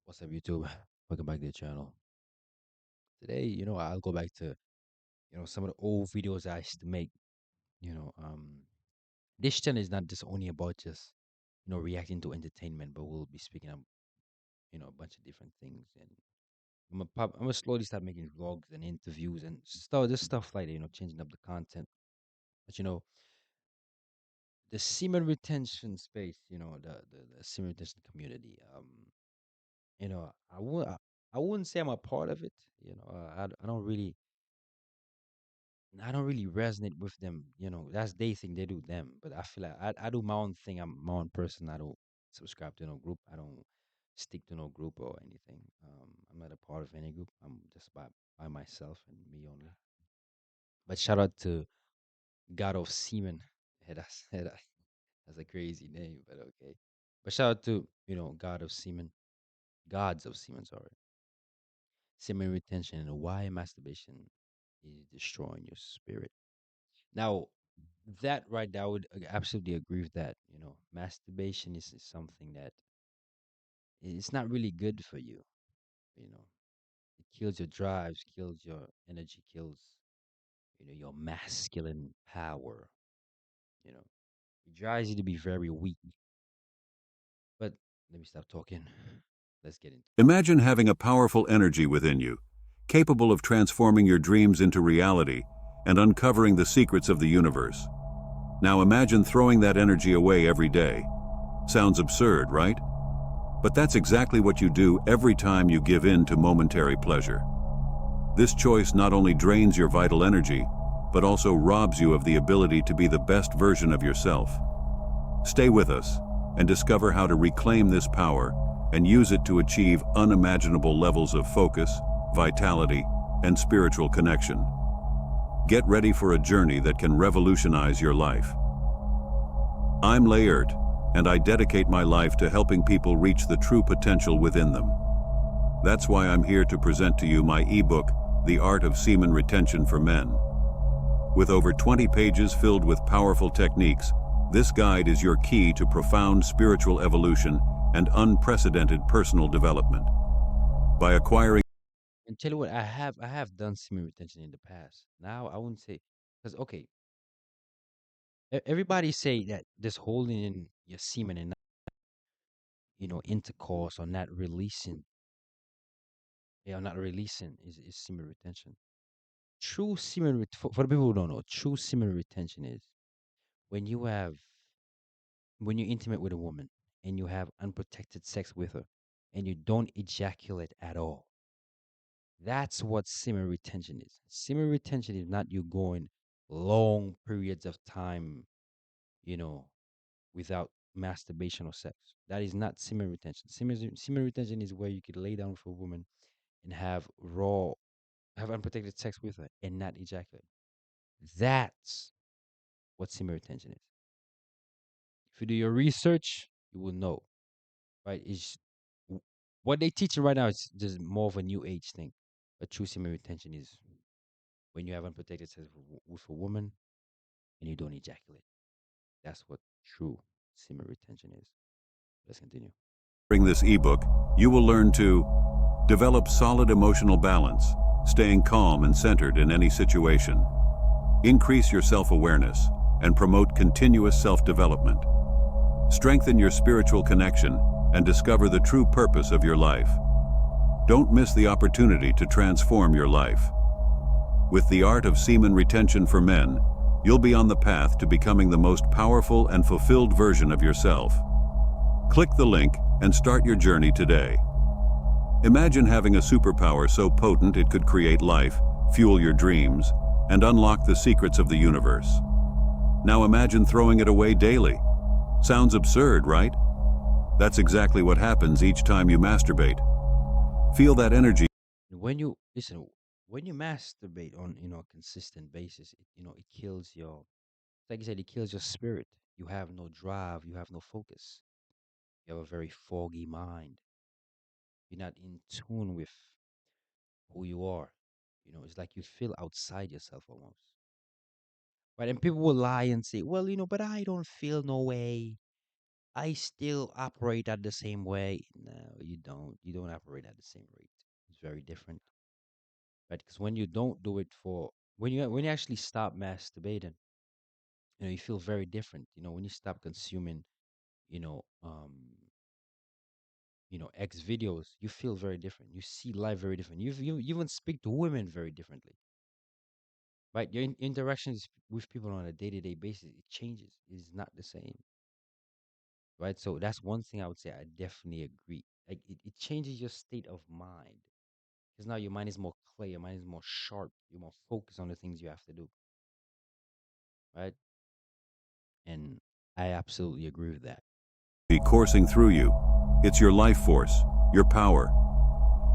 What's up, YouTube? Welcome back to the channel. Today, I'll go back to, some of the old videos I used to make. You know, um, this channel is not just only about just, reacting to entertainment, but we'll be speaking of, a bunch of different things. And I'm gonna slowly start making vlogs and interviews and stuff, just stuff like that. Changing up the content. But the semen retention space. The semen retention community. You know, I would I, I wouldn't say I'm a part of it. I don't really resonate with them. That's they think they do them, but I feel like I do my own thing. I'm my own person. I don't subscribe to no group. I don't stick to no group or anything. I'm not a part of any group. I'm just by myself and me only. But shout out to God of Seaman. Yeah, that's a crazy name, but okay. But shout out to God of Seaman, gods of Seaman. Sorry, semen retention and why masturbation is destroying your spirit. Now, that right there, I would absolutely agree with that. Masturbation is something that it's not really good for you. You know, it kills your drives, kills your energy, kills your masculine power. It drives you to be very weak. But let me stop talking. Let's get into. Imagine having a powerful energy within you, capable of transforming your dreams into reality and uncovering the secrets of the universe. Now imagine throwing that energy away every day. Sounds absurd, right? But that's exactly what you do every time you give in to momentary pleasure. This choice not only drains your vital energy, but also robs you of the ability to be the best version of yourself. Stay with us and discover how to reclaim this power and use it to achieve unimaginable levels of focus, vitality, and spiritual connection. Get ready for a journey that can revolutionize your life. I'm Layert, and I dedicate my life to helping people reach the true potential within them. That's why I'm here to present to you my ebook, The Art of Semen Retention for Men. With over 20 pages filled with powerful techniques, this guide is your key to profound spiritual evolution and unprecedented personal development. By acquiring And tell you what, I have done semen retention in the past. Now I wouldn't say because okay, everybody say that this holding in your semen and not, intercourse or not releasing, not releasing is semen retention. True for the people who don't know, true semen retention is when you have when you're intimate with a woman and you have unprotected sex with her and you don't ejaculate at all. That's what semen retention is. Semen retention is not you going long periods of time, you know, without masturbation or sex. That is not semen retention. Semen retention is where you could lay down for a woman and have unprotected sex with her and not ejaculate. That's what semen retention is. If you do your research, you will know, right? W- what they teaching right now is just more of a new age thing. But true semen retention is when you have unprotected sex with a woman and you don't ejaculate. That's what true semen retention is. Let's continue. this ebook, you will learn to develop solid emotional balance, staying calm and centered in any situation, increase your self-awareness, and promote continuous self-development, strengthen your spiritual connection, and discover the true purpose of your life. Don't miss the opportunity to transform your life. With the art of semen retention for men, you'll be on the path to becoming the most powerful and fulfilled version of yourself. Click the link and start your journey today. Imagine having a superpower so potent it could create life, fuel your dreams, and unlock the secrets of the universe. Now imagine throwing it away daily. Sounds absurd, right? That's exactly what happens each time you masturbate. Feel that energy. When you listen, when you masturbate on a consistent basis, it kills your like you said, it kills your spirit. You have no drive, you have no focus. You have a very foggy mind. You're not in tune with who you are. It's like you feel outside yourself almost. Right? And people will lie and say, well, but I don't feel no way. I still operate at the same way. No, you don't. You don't operate at the same rate. It's very different, right? Because when you don't do it for when you actually stop masturbating, you feel very different. When you stop consuming, you know, um, X videos, you feel very different. You see life very different. You even speak to women very differently, right? Your interactions with people on a day-to-day basis, it changes. It's not the same, right? So that's one thing I would say I definitely agree. Like it changes your state of mind because now your mind is more clear, your mind is more sharp, you're more focused on the things you have to do, right? And I absolutely agree with that. Be coursing through you. It's your life force, your power.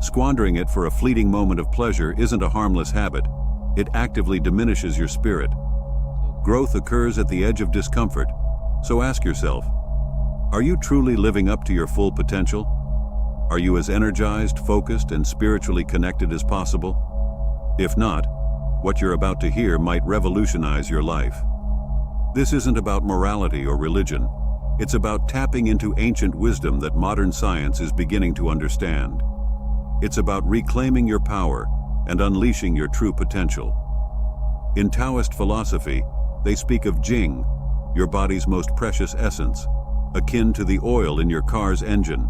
Squandering it for a fleeting moment of pleasure isn't a harmless habit. It actively diminishes your spirit. Absolutely. Growth occurs at the edge of discomfort. So ask yourself, are you truly living up to your full potential? Are you as energized, focused, and spiritually connected as possible? If not, what you're about to hear might revolutionize your life. This isn't about morality or religion. It's about tapping into ancient wisdom that modern science is beginning to understand. It's about reclaiming your power and unleashing your true potential. In Taoist philosophy, they speak of Jing, your body's most precious essence, akin to the oil in your car's engine.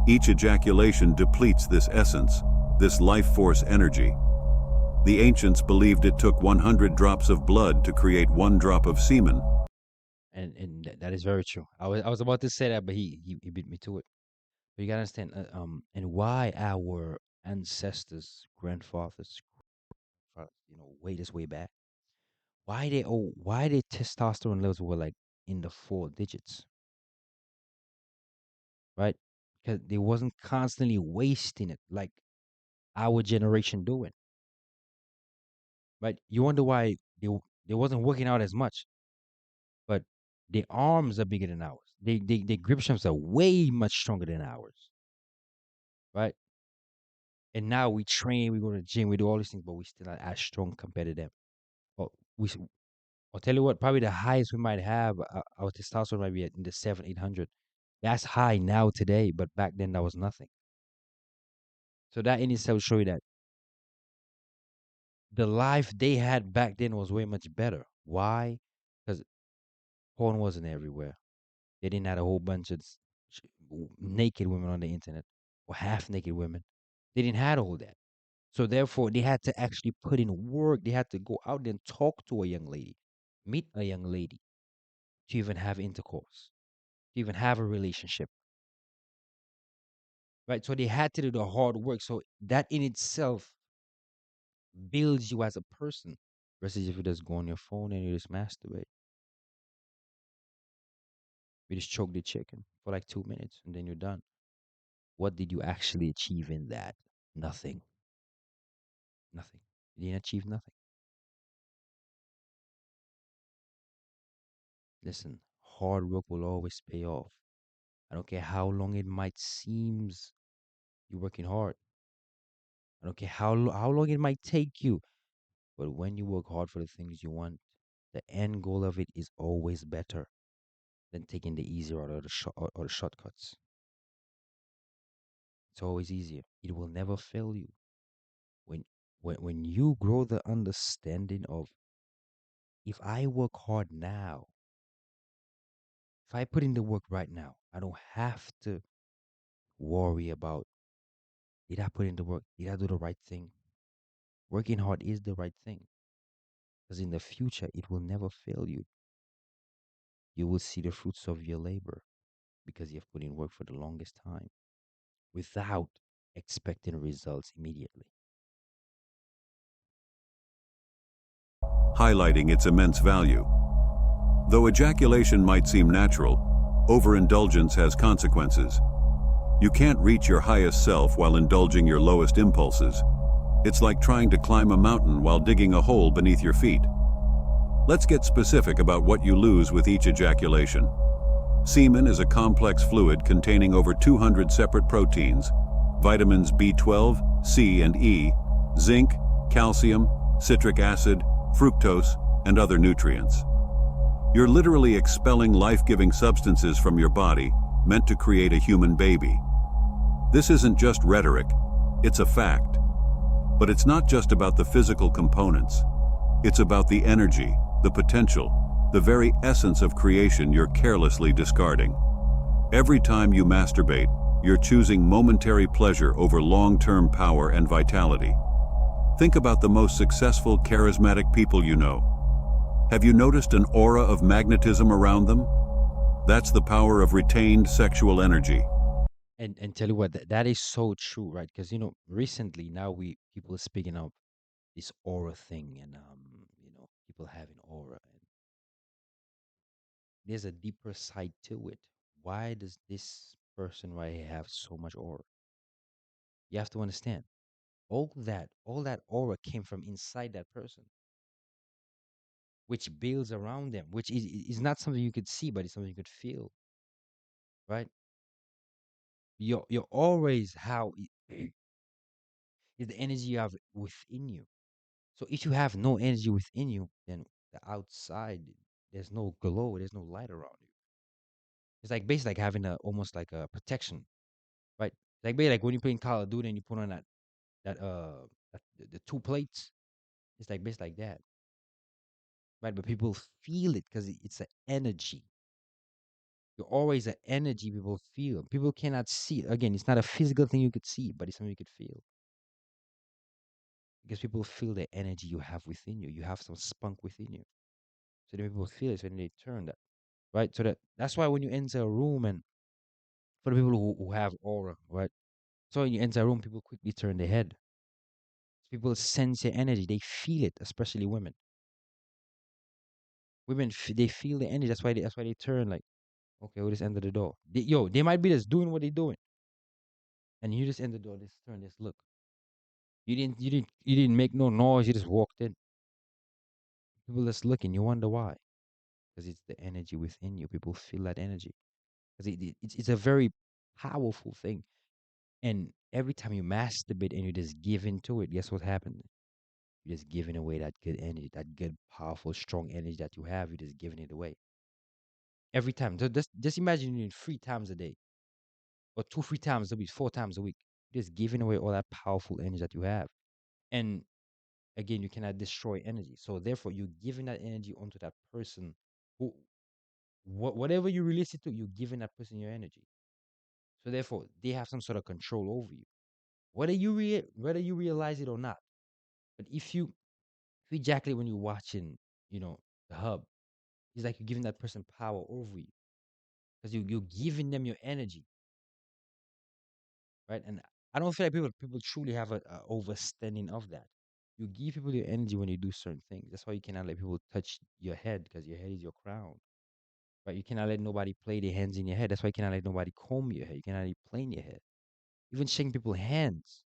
Each ejaculation depletes this essence, this life force energy. The ancients believed it took 100 drops of blood to create 1 drop of semen. And that is very true. I was about to say that, but he beat me to it. But you gotta understand, and why our ancestors, grandfathers, way back, why their testosterone levels were like in the 4 digits, right? Because they wasn't constantly wasting it like our generation doing, right? You wonder why they wasn't working out as much, but their arms are bigger than ours. Their grip strengths are way much stronger than ours, right? And now we train, we go to the gym, we do all these things, but we still not as strong compared to them. But I'll tell you what, probably the highest we might have, our testosterone might be in the 700, 800. That's high now today, but back then that was nothing. So that in itself show you that the life they had back then was way much better. Why? Because porn wasn't everywhere. They didn't have a whole bunch of naked women on the internet or half naked women. They didn't have all that. So therefore, they had to actually put in work. They had to go out there and talk to a young lady, meet a young lady to even have intercourse, to even have a relationship, right? So they had to do the hard work. So that in itself builds you as a person versus if you just go on your phone and you just masturbate. You just choke the chicken for like 2 minutes and then you're done. What did you actually achieve in that? Nothing. Nothing. You didn't achieve nothing. Listen, hard work will always pay off. I don't care how long it might seems you're working hard. I don't care how long it might take you. But when you work hard for the things you want, the end goal of it is always better than taking the easy route or the shortcuts. It's always easier. It will never fail you. When when you grow the understanding of if I work hard now, if I put in the work right now, I don't have to worry about did I put in the work? Did I do the right thing? Working hard is the right thing because in the future it will never fail you. You will see the fruits of your labor because you've put in work for the longest time without expecting results immediately. Highlighting its immense value. Though ejaculation might seem natural, overindulgence has consequences. You can't reach your highest self while indulging your lowest impulses. It's like trying to climb a mountain while digging a hole beneath your feet. Let's get specific about what you lose with each ejaculation. Semen is a complex fluid containing over 200 separate proteins, vitamins B12, C and E, zinc, calcium, citric acid, fructose, and other nutrients. You're literally expelling life-giving substances from your body, meant to create a human baby. This isn't just rhetoric, it's a fact. But it's not just about the physical components. It's about the energy, the potential, the very essence of creation you're carelessly discarding. Every time you masturbate, you're choosing momentary pleasure over long-term power and vitality. Think about the most successful, charismatic people you know. Have you noticed an aura of magnetism around them? That's the power of retained sexual energy. And tell you what, that is so true, right? Because recently now we people are speaking of this aura thing, and people having aura, and there's a deeper side to it. Why does this person right here have so much aura? You have to understand, all that aura came from inside that person, which builds around them, which is not something you could see, but it's something you could feel, right? You're always how is the energy you have within you. So if you have no energy within you, then the outside, there's no glow, there's no light around you. It's like basically like having a almost like a protection, right? Like basically like when you play in Call of Duty and you put on the two plates. It's like basically like that, right? But people feel it because it's an energy. You're always an energy people feel. People cannot see it. Again, it's not a physical thing you could see, but it's something you could feel. Because people feel the energy you have within you. You have some spunk within you. So then people feel it, so then they turn that. Right? So that's why when you enter a room, and for the people who have aura, right? So when you enter a room, people quickly turn their head. People sense your energy. They feel it, especially women. Women, they feel the energy. That's why they turn like, okay, we'll just enter the door. They might be just doing what they're doing, and you just enter the door, just turn, just look. You didn't make no noise. You just walked in. People just looking. You wonder why? Because it's the energy within you. People feel that energy because it's a very powerful thing. And every time you masturbate and you just give into it, guess what happens? You're just giving away that good energy, that good, powerful, strong energy that you have. You're just giving it away every time. So just imagine you doing 3 times a day, or 2, 3 times a week, 4 times a week. You're just giving away all that powerful energy that you have. And again, you cannot destroy energy. So therefore, you're giving that energy onto that person who, whatever you release it to, you're giving that person your energy. So therefore, they have some sort of control over you, whether you realize it or not. But if you ejaculate when you're watching, you know, the hub, it's like you're giving that person power over you because you're giving them your energy, right? And I don't feel like people truly have a overstanding of that. You give people your energy when you do certain things. That's why you cannot let people touch your head because your head is your crown. Right? You cannot let nobody play their hands in your head. That's why you cannot let nobody comb your hair. You cannot let play in your hair. Even shaking people's hands.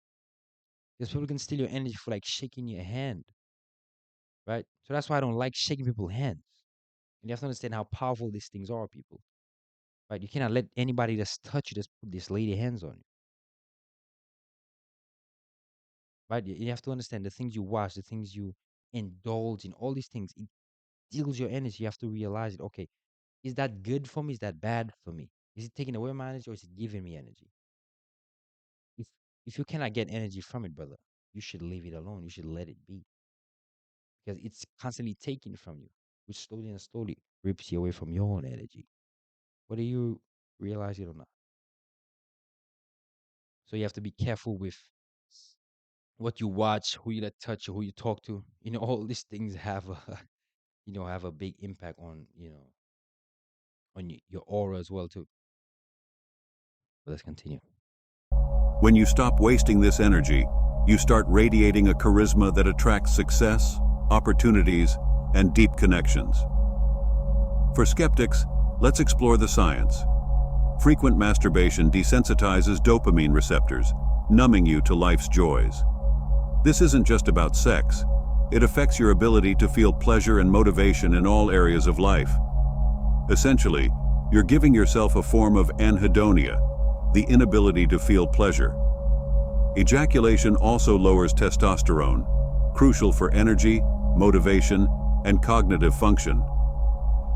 Because people can steal your energy for like shaking your hand. Right? So that's why I don't like shaking people's hands. And you have to understand how powerful these things are, people. Right? You cannot let anybody just touch you, just lay their hands on you. Right? You have to understand the things you watch, the things you indulge in, all these things, it steals your energy. You have to realize it. Okay, is that good for me? Is that bad for me? Is it taking away my energy or is it giving me energy? If if you cannot get energy from it, brother, you should leave it alone. You should let it be because it's constantly taking from you, which slowly and slowly rips you away from your own energy, whether you realize it or not. So you have to be careful with what you watch, who you let touch, who you talk to. All these things have a have a big impact on on your aura as well too. But let's continue. When you stop wasting this energy, you start radiating a charisma that attracts success, opportunities, and deep connections. For skeptics, let's explore the science. Frequent masturbation desensitizes dopamine receptors, numbing you to life's joys. This isn't just about sex. It affects your ability to feel pleasure and motivation in all areas of life. Essentially, you're giving yourself a form of anhedonia, the inability to feel pleasure. Ejaculation also lowers testosterone, crucial for energy, motivation, and cognitive function.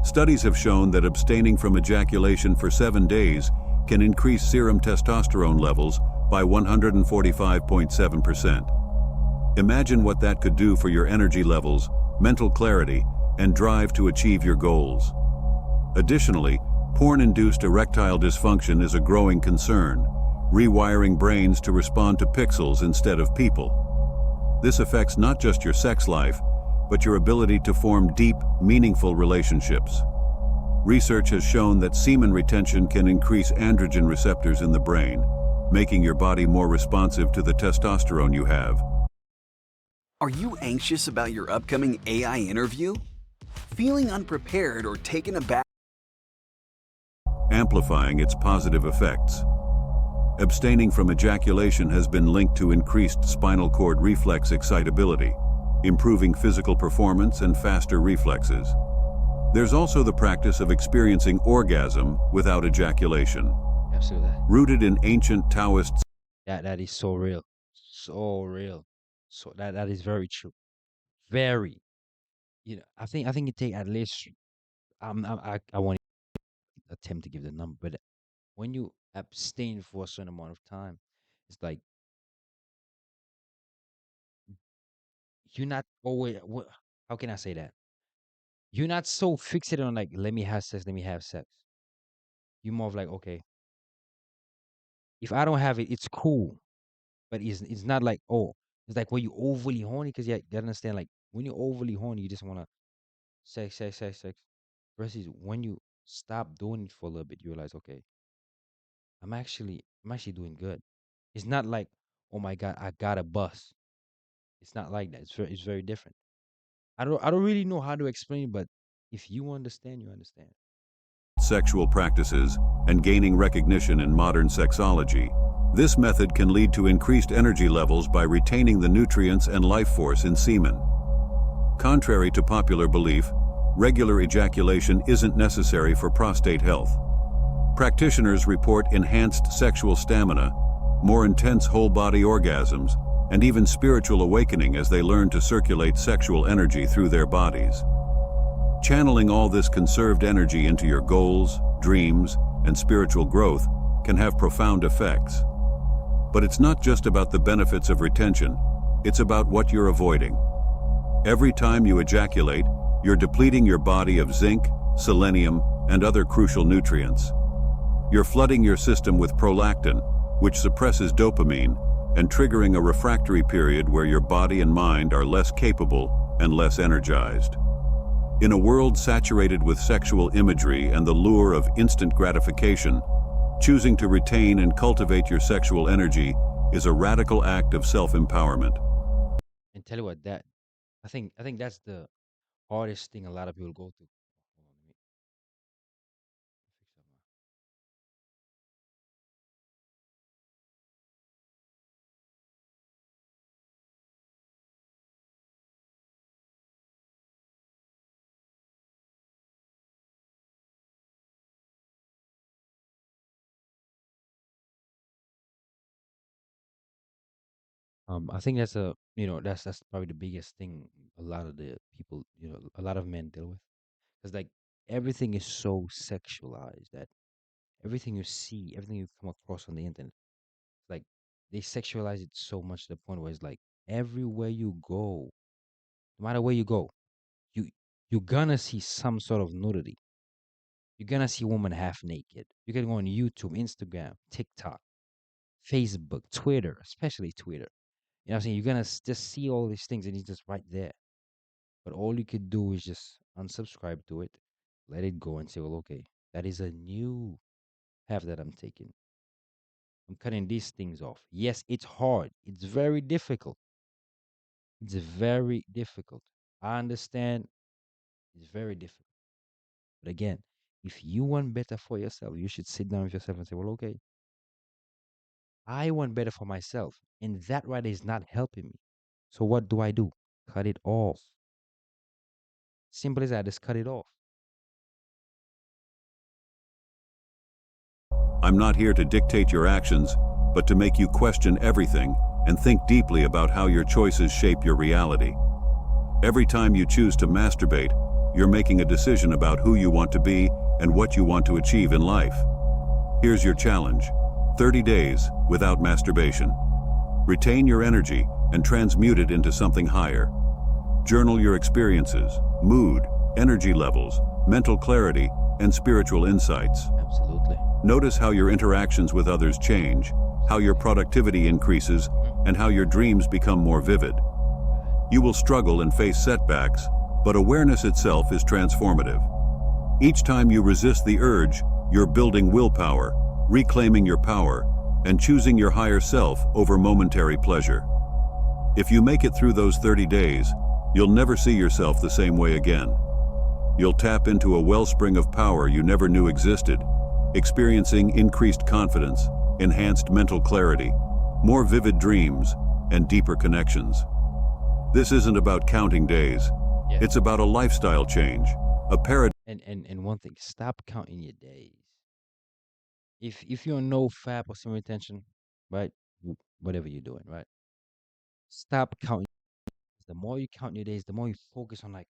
Studies have shown that abstaining from ejaculation for 7 days can increase serum testosterone levels by 145.7%. Imagine what that could do for your energy levels, mental clarity, and drive to achieve your goals. Additionally, porn-induced erectile dysfunction is a growing concern, rewiring brains to respond to pixels instead of people. This affects not just your sex life, but your ability to form deep, meaningful relationships. Research has shown that semen retention can increase androgen receptors in the brain, making your body more responsive to the testosterone you have. Are you anxious about your upcoming AI interview? Feeling unprepared or taken aback? Amplifying its positive effects. Abstaining from ejaculation has been linked to increased spinal cord reflex excitability, improving physical performance and faster reflexes. There's also the practice of experiencing orgasm without ejaculation. Absolutely. Rooted in ancient Taoist. That is so real. So real. So that is very true. Very. I think it take at least I want to attempt to give the number, but when you abstain for a certain amount of time, it's like you're not always how can I say that? You're not so fixated on like let me have sex, let me have sex. You're more of like, okay, if I don't have it, it's cool. But it's not like, oh, it's like when you overly horny, because you gotta understand, like when you're overly horny, you just wanna sex, sex, sex, sex. Versus when you stop doing it for a little bit, you realize, okay, I'm actually doing good. It's not like, oh my god, I got a bust. It's not like that. It's very different. I don't really know how to explain it, but if you understand, you understand. Sexual practices and gaining recognition in modern sexology. This method can lead to increased energy levels by retaining the nutrients and life force in semen. Contrary to popular belief, regular ejaculation isn't necessary for prostate health. Practitioners report enhanced sexual stamina, more intense whole-body orgasms, and even spiritual awakening as they learn to circulate sexual energy through their bodies. Channeling all this conserved energy into your goals, dreams, and spiritual growth can have profound effects. But it's not just about the benefits of retention, it's about what you're avoiding. Every time you ejaculate, you're depleting your body of zinc, selenium, and other crucial nutrients. You're flooding your system with prolactin, which suppresses dopamine, and triggering a refractory period where your body and mind are less capable and less energized. In a world saturated with sexual imagery and the lure of instant gratification, choosing to retain and cultivate your sexual energy is a radical act of self-empowerment. And tell you what, that I think that's the hardest thing a lot of people go through. Hold on, let me fix up I think that's probably the biggest thing a lot of the people, a lot of men deal with. Because like everything is so sexualized that everything you see, everything you come across on the internet, like they sexualize it so much to the point where it's like everywhere you go, no matter where you go, you you're gonna see some sort of nudity. You're gonna see a woman half naked. You can go on YouTube, Instagram, TikTok, Facebook, Twitter, especially Twitter. You know what I'm saying? You're gonna just see all these things and it's just right there. But all you could do is just unsubscribe to it, let it go and say, well, okay, that is a new path that I'm taking. I'm cutting these things off. Yes, it's hard. It's very difficult. It's very difficult. I understand it's very difficult. But again, if you want better for yourself, you should sit down with yourself and say, well, okay, I want better for myself. And that right is not helping me. So what do I do? Cut it off. Simple as that, just cut it off. I'm not here to dictate your actions, but to make you question everything and think deeply about how your choices shape your reality. Every time you choose to masturbate, you're making a decision about who you want to be and what you want to achieve in life. Here's your challenge: 30 days without masturbation. Retain your energy and transmute it into something higher. Journal your experiences, mood, energy levels, mental clarity, and spiritual insights. Absolutely. Notice how your interactions with others change, how your productivity increases, and how your dreams become more vivid. You will struggle and face setbacks, but awareness itself is transformative. Each time you resist the urge, you're building willpower, reclaiming your power, and choosing your higher self over momentary pleasure. If you make it through those 30 days, you'll never see yourself the same way again. You'll tap into a wellspring of power you never knew existed, experiencing increased confidence, enhanced mental clarity, more vivid dreams, and deeper connections. This isn't about counting days. Yeah. It's about a lifestyle change, a paradigm. And one thing, stop counting your days. If you're on no fap or some retention, right? Whatever you're doing, right? Stop counting. The more you count your days, the more you focus on like,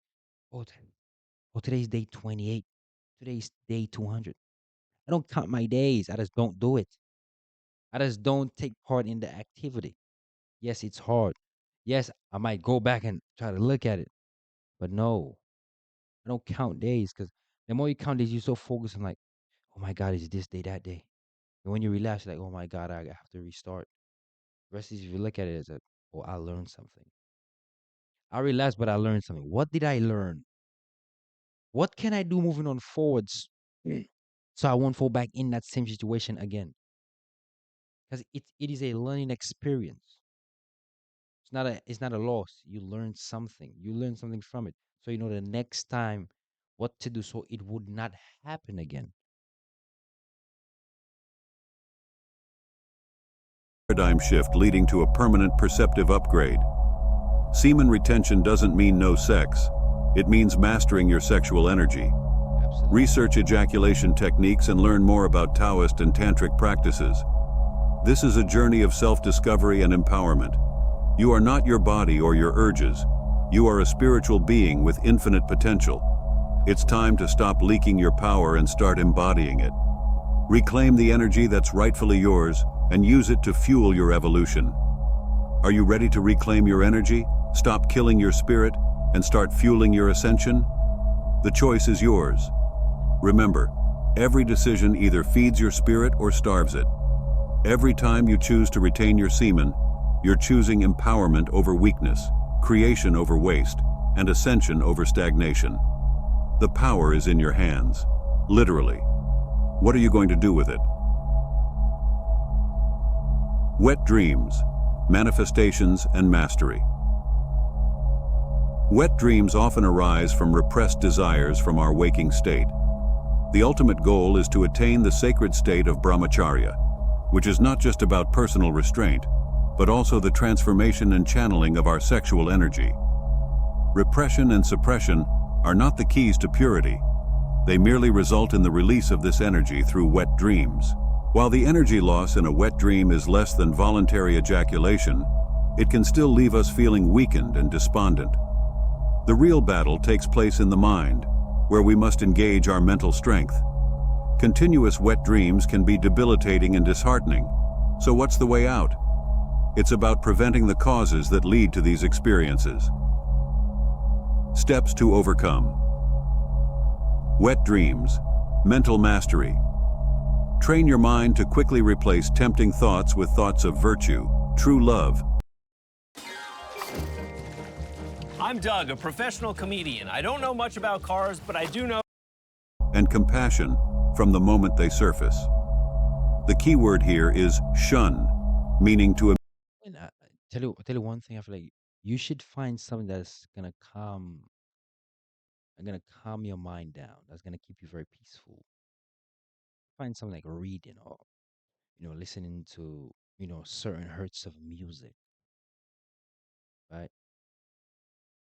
oh, today's day 28. Today's day 200. I don't count my days. I just don't do it. I just don't take part in the activity. Yes, it's hard. Yes, I might go back and try to look at it, but no, I don't count days because the more you count days, you're so focused on like, oh my God, it's this day, that day. And when you relax, you're like, oh my God, I have to restart. Rest is if you look at it as a, oh, I learned something. I relaxed, but I learned something. What did I learn? What can I do moving on forwards so I won't fall back in that same situation again? Because it is a learning experience. It's not a loss. You learn something. You learn something from it. So you know the next time what to do so it would not happen again. Paradigm shift leading to a permanent perceptive upgrade. Semen retention doesn't mean no sex. It means mastering your sexual energy. Absolutely. Research ejaculation techniques and learn more about Taoist and Tantric practices. This is a journey of self-discovery and empowerment. You are not your body or your urges. You are a spiritual being with infinite potential. It's time to stop leaking your power and start embodying it. Reclaim the energy that's rightfully yours and use it to fuel your evolution. Are you ready to reclaim your energy, stop killing your spirit, and start fueling your ascension? The choice is yours. Remember, every decision either feeds your spirit or starves it. Every time you choose to retain your semen, you're choosing empowerment over weakness, creation over waste, and ascension over stagnation. The power is in your hands, literally. What are you going to do with it? Wet dreams, manifestations, and mastery. Wet dreams often arise from repressed desires from our waking state. The ultimate goal is to attain the sacred state of brahmacharya, which is not just about personal restraint, but also the transformation and channeling of our sexual energy. Repression and suppression are not the keys to purity. They merely result in the release of this energy through wet dreams. While the energy loss in a wet dream is less than voluntary ejaculation, it can still leave us feeling weakened and despondent. The real battle takes place in the mind, where we must engage our mental strength. Continuous wet dreams can be debilitating and disheartening. So what's the way out? It's about preventing the causes that lead to these experiences. Steps to overcome. Wet dreams, mental mastery. Train your mind to quickly replace tempting thoughts with thoughts of virtue, true love. I'm Doug, a professional comedian. I don't know much about cars, but I do know. And compassion from the moment they surface. The key word here is shun, meaning to. And tell you one thing. I feel like you should find something that's gonna calm your mind down. That's gonna keep you very peaceful. Find something like reading or listening to certain hertz of music, right?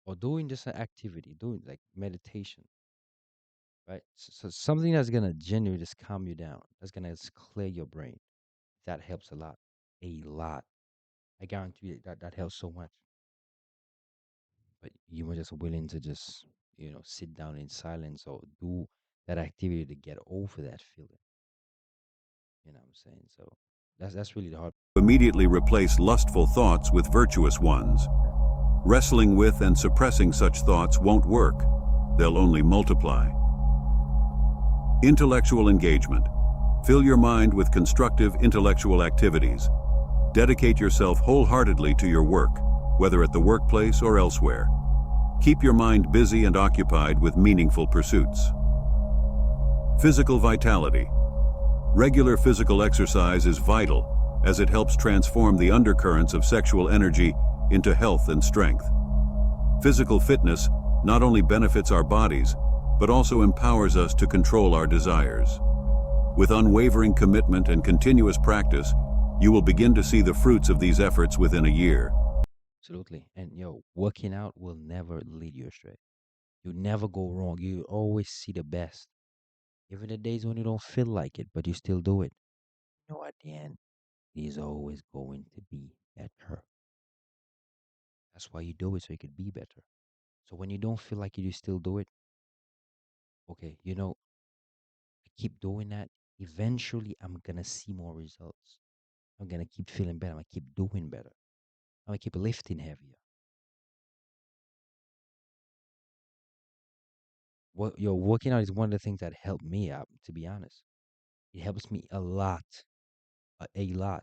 Or doing just an activity, doing like meditation, right? So something that's gonna genuinely just calm you down. That's gonna just clear your brain. That helps a lot, a lot. I guarantee you that helps so much. But you were just willing to just sit down in silence or do that activity to get over that feeling. You know what I'm saying? So that's really the hard. Immediately replace lustful thoughts with virtuous ones. Wrestling with and suppressing such thoughts won't work. They'll only multiply. Intellectual engagement. Fill your mind with constructive intellectual activities. Dedicate yourself wholeheartedly to your work, whether at the workplace or elsewhere. Keep your mind busy and occupied with meaningful pursuits. Physical vitality. Regular physical exercise is vital as it helps transform the undercurrents of sexual energy into health and strength. Physical fitness not only benefits our bodies, but also empowers us to control our desires. With unwavering commitment and continuous practice, you will begin to see the fruits of these efforts within a year. Absolutely. And working out will never lead you astray. You never go wrong. You always see the best. Even the days when you don't feel like it, but you still do it. At the end, it is always going to be better. That's why you do it, so you could be better. So when you don't feel like it, you still do it. Okay, I keep doing that. Eventually, I'm gonna see more results. I'm gonna keep feeling better. I'm gonna keep doing better. I'm gonna keep lifting heavier. Working out is one of the things that helped me out. To be honest, it helps me a lot, a lot.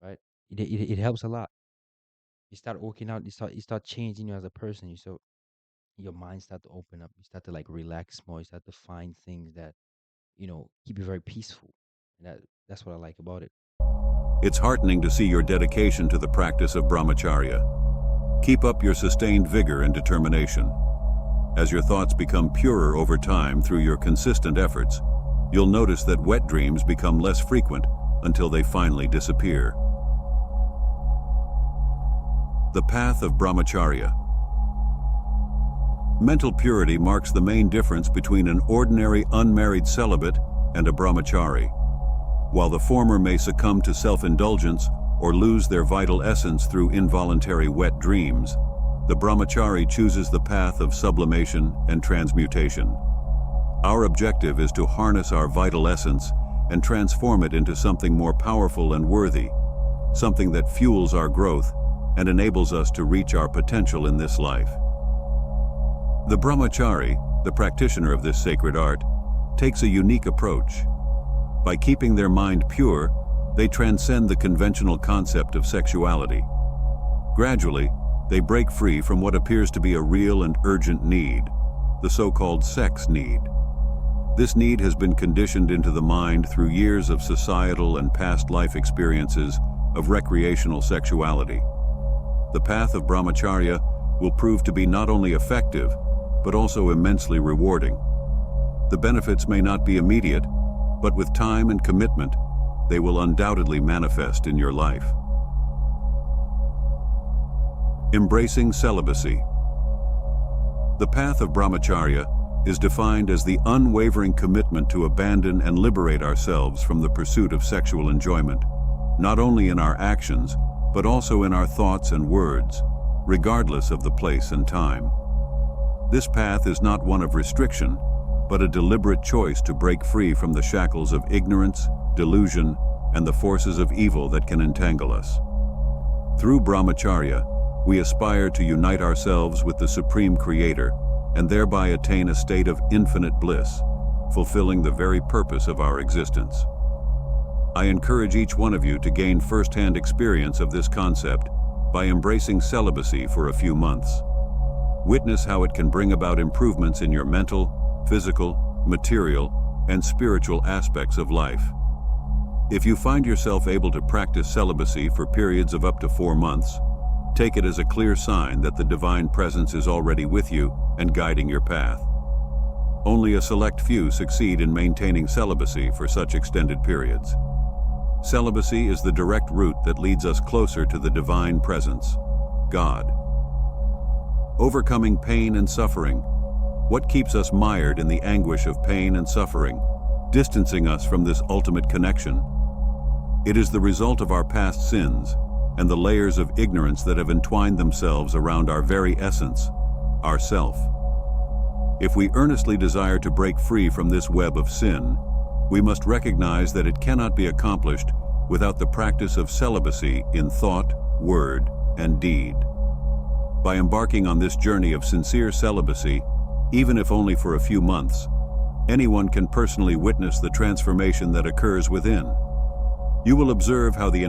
Right? It helps a lot. You start working out. You start changing you as a person. Your mind start to open up. You start to like relax more. You start to find things that keep you very peaceful. And that's what I like about it. It's heartening to see your dedication to the practice of brahmacharya. Keep up your sustained vigor and determination. As your thoughts become purer over time through your consistent efforts, you'll notice that wet dreams become less frequent until they finally disappear. The path of brahmacharya. Mental purity marks the main difference between an ordinary unmarried celibate and a brahmachari. While the former may succumb to self-indulgence or lose their vital essence through involuntary wet dreams, the brahmachari chooses the path of sublimation and transmutation. Our objective is to harness our vital essence and transform it into something more powerful and worthy, something that fuels our growth and enables us to reach our potential in this life. The brahmachari, the practitioner of this sacred art, takes a unique approach. By keeping their mind pure, they transcend the conventional concept of sexuality. Gradually, they break free from what appears to be a real and urgent need, the so-called sex need. This need has been conditioned into the mind through years of societal and past life experiences of recreational sexuality. The path of brahmacharya will prove to be not only effective, but also immensely rewarding. The benefits may not be immediate, but with time and commitment, they will undoubtedly manifest in your life. Embracing celibacy. The path of brahmacharya is defined as the unwavering commitment to abandon and liberate ourselves from the pursuit of sexual enjoyment, not only in our actions, but also in our thoughts and words, regardless of the place and time. This path is not one of restriction, but a deliberate choice to break free from the shackles of ignorance, delusion, and the forces of evil that can entangle us. Through brahmacharya, we aspire to unite ourselves with the Supreme Creator and thereby attain a state of infinite bliss, fulfilling the very purpose of our existence. I encourage each one of you to gain first-hand experience of this concept by embracing celibacy for a few months. Witness how it can bring about improvements in your mental, physical, material, and spiritual aspects of life. If you find yourself able to practice celibacy for periods of up to 4 months, take it as a clear sign that the divine presence is already with you and guiding your path. Only a select few succeed in maintaining celibacy for such extended periods. Celibacy is the direct route that leads us closer to the divine presence, God. Overcoming pain and suffering. What keeps us mired in the anguish of pain and suffering, distancing us from this ultimate connection? It is the result of our past sins and the layers of ignorance that have entwined themselves around our very essence, ourself. If we earnestly desire to break free from this web of sin, we must recognize that it cannot be accomplished without the practice of celibacy in thought, word, and deed. By embarking on this journey of sincere celibacy, even if only for a few months, anyone can personally witness the transformation that occurs within. You will observe how the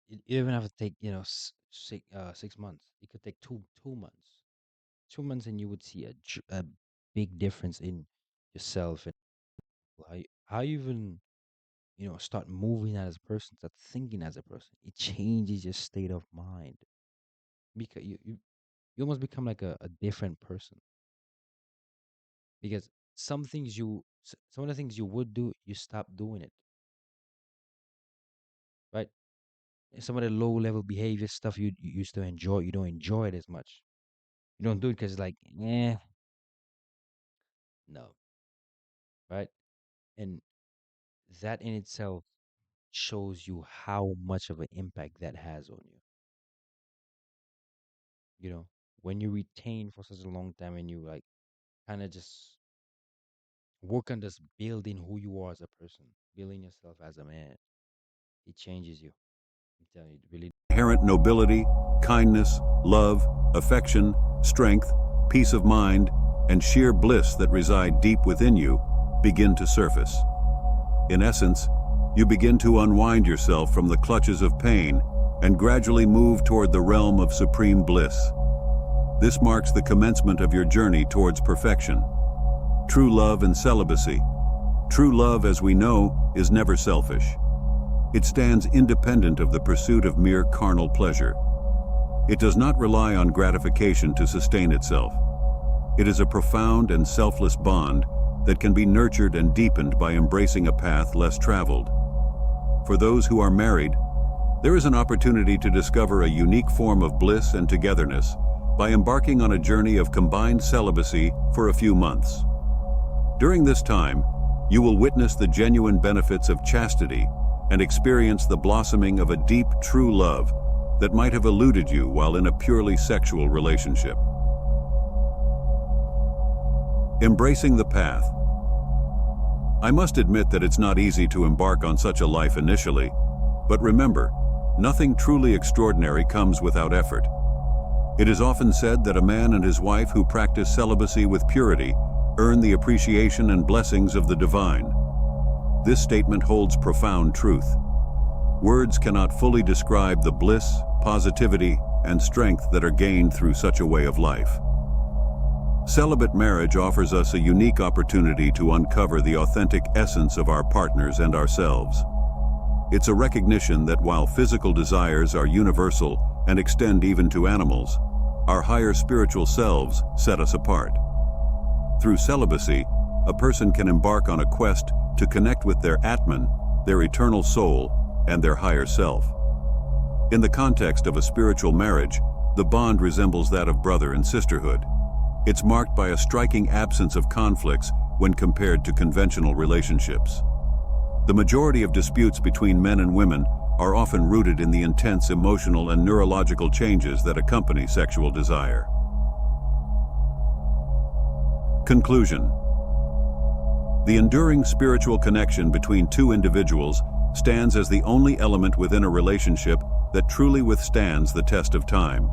You even have to take, 6 months. It could take two months. 2 months, and you would see a big difference in yourself and how you even, start moving as a person, start thinking as a person. It changes your state of mind because you almost become like a different person because some of the things you would do, you stop doing it, right? And some of the low level behavior stuff you used to enjoy, you don't enjoy it as much. You don't do it because it's like, no, right? And that in itself shows you how much of an impact that has on you. You know, when you retain for such a long time and you like kind of just work on just building who you are as a person, building yourself as a man, it changes you. I'm telling you, it really. inherent nobility, kindness, love, affection, strength, peace of mind, and sheer bliss that reside deep within you begin to surface. In essence, you begin to unwind yourself from the clutches of pain and gradually move toward the realm of supreme bliss. This marks the commencement of your journey towards perfection. True love and celibacy. True love, as we know, is never selfish. It stands independent of the pursuit of mere carnal pleasure. It does not rely on gratification to sustain itself. It is a profound and selfless bond that can be nurtured and deepened by embracing a path less traveled. For those who are married, there is an opportunity to discover a unique form of bliss and togetherness by embarking on a journey of combined celibacy for a few months. During this time, you will witness the genuine benefits of chastity and experience the blossoming of a deep, true love that might have eluded you while in a purely sexual relationship. Embracing the path. I must admit that it's not easy to embark on such a life initially, but remember, nothing truly extraordinary comes without effort. It is often said that a man and his wife who practice celibacy with purity earn the appreciation and blessings of the divine. This statement holds profound truth. Words cannot fully describe the bliss, positivity, and strength that are gained through such a way of life. Celibate marriage offers us a unique opportunity to uncover the authentic essence of our partners and ourselves. It's a recognition that while physical desires are universal and extend even to animals, our higher spiritual selves set us apart. Through celibacy, a person can embark on a quest to connect with their Atman, their eternal soul, and their higher self. In the context of a spiritual marriage, the bond resembles that of brother and sisterhood. It's marked by a striking absence of conflicts when compared to conventional relationships. The majority of disputes between men and women are often rooted in the intense emotional and neurological changes that accompany sexual desire. Conclusion. The enduring spiritual connection between two individuals stands as the only element within a relationship that truly withstands the test of time.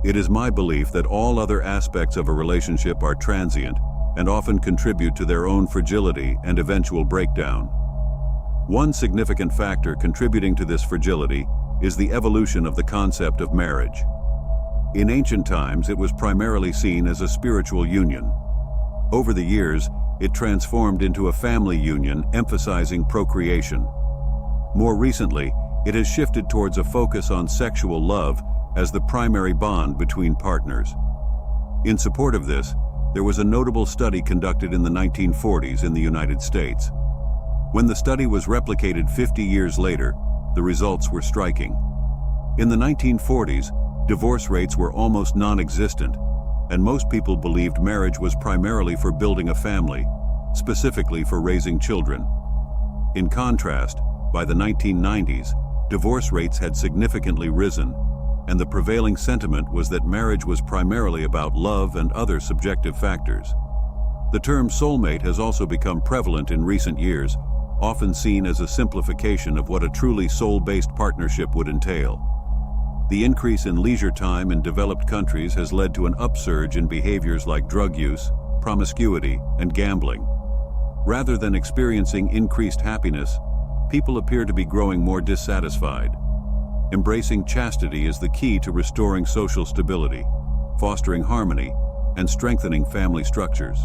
It is my belief that all other aspects of a relationship are transient and often contribute to their own fragility and eventual breakdown. One significant factor contributing to this fragility is the evolution of the concept of marriage. In ancient times, it was primarily seen as a spiritual union. Over the years, it transformed into a family union emphasizing procreation. More recently, it has shifted towards a focus on sexual love as the primary bond between partners. In support of this, there was a notable study conducted in the 1940s in the United States. When the study was replicated 50 years later, the results were striking. In the 1940s, divorce rates were almost non-existent, and most people believed marriage was primarily for building a family, specifically for raising children. In contrast, by the 1990s, divorce rates had significantly risen, and the prevailing sentiment was that marriage was primarily about love and other subjective factors. The term soulmate has also become prevalent in recent years, often seen as a simplification of what a truly soul-based partnership would entail. The increase in leisure time in developed countries has led to an upsurge in behaviors like drug use, promiscuity, and gambling. Rather than experiencing increased happiness, people appear to be growing more dissatisfied. Embracing chastity is the key to restoring social stability, fostering harmony, and strengthening family structures.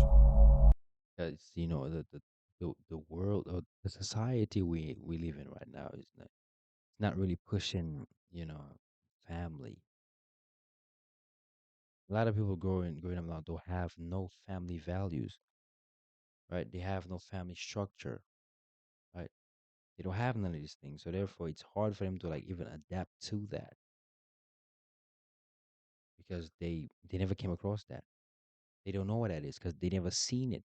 Because the world or the society we live in right now is not really pushing, family. A lot of people growing up now don't have no family values, right? They have no family structure, right? They don't have none of these things, so therefore it's hard for them to like even adapt to that because they never came across that. They don't know what that is because they never seen it.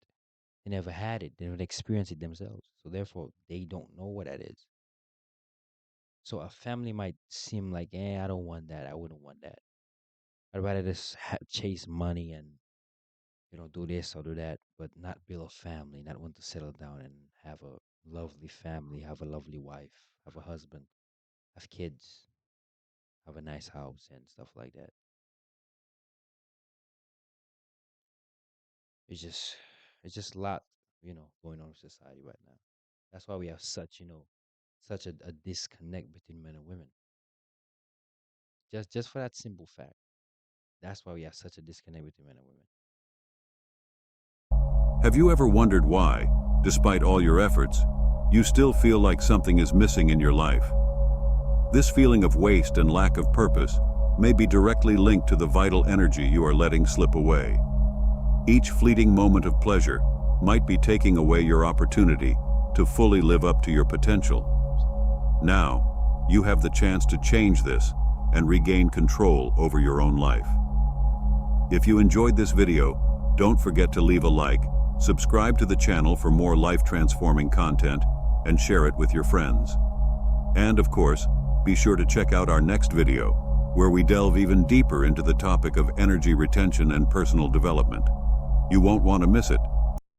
They never had it. They never experienced it themselves. So therefore, they don't know what that is. So a family might seem like, I don't want that. I wouldn't want that. I'd rather just chase money and do this or do that, but not build a family, not want to settle down and have a lovely family, have a lovely wife, have a husband, have kids, have a nice house and stuff like that. It's just it's just a lot, going on in society right now. That's why we have such a disconnect between men and women. Just for that simple fact. That's why we have such a disconnect between men and women. Have you ever wondered why, despite all your efforts, you still feel like something is missing in your life? This feeling of waste and lack of purpose may be directly linked to the vital energy you are letting slip away. Each fleeting moment of pleasure might be taking away your opportunity to fully live up to your potential. Now, you have the chance to change this and regain control over your own life. If you enjoyed this video, don't forget to leave a like, subscribe to the channel for more life-transforming content, and share it with your friends. And of course, be sure to check out our next video, where we delve even deeper into the topic of energy retention and personal development. You won't want to miss it.